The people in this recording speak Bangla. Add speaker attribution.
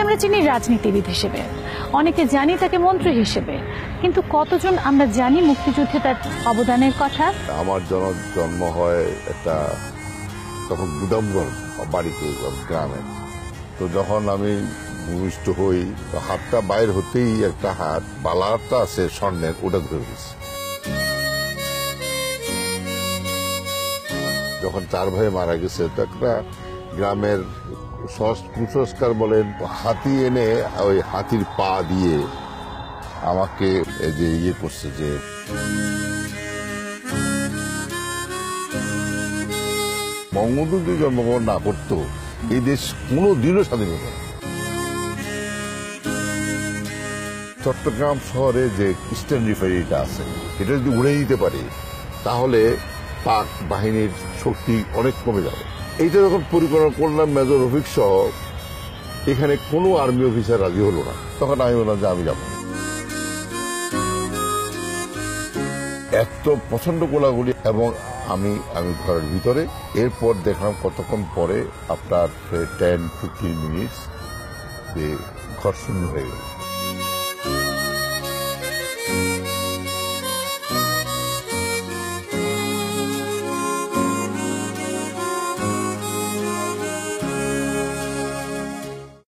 Speaker 1: আমরা চিনি রাজনীতিবিদ হিসেবে, অনেকে জানি তাকে মন্ত্রী হিসেবে, কিন্তু কতজন আমরা জানি মুক্তিযুদ্ধে তার অবদানের কথা?
Speaker 2: আমার জন্ম হয় একটা তখন গুদামগঞ্জ বাড়িতে গ্রামে। তো যখন আমি ভূমিষ্ঠ হই, হাতটা বাইর হতেই একটা হাত বালাটা আছে স্বর্ণের, ওটা ধরে গেছে। যখন 4 ভাই মারা গেছে, তো একটা গ্রামের কুসংস্কার বলেন, হাতি এনে ওই হাতির পা দিয়ে আমাকে যে ইয়ে করছে, যে বঙ্গবন্ধু যদি জন্মগ্রহণ না করতো এই দেশ কোনোদিনও স্বাধীন হতো না। চট্টগ্রাম শহরে যে ইস্টার্ন রিফাইনারিটা আছে, এটা যদি উড়ে দিতে পারে তাহলে পাক বাহিনীর শক্তি অনেক কমে যাবে। এইটা যখন পরিকল্পনা করলাম মেজর রফিক সহ, এখানে কোনো আর্মি অফিসার রাজি হলো না। তখন আমি বললাম যে আমি যাব। এত প্রচন্ড গোলাগুলি এবং আমি ঘরের ভিতরে। এরপর দেখলাম কতক্ষণ পরে, আপনার 10-15 মিনিটস, যে ঘর শূন্য হয়ে গেল।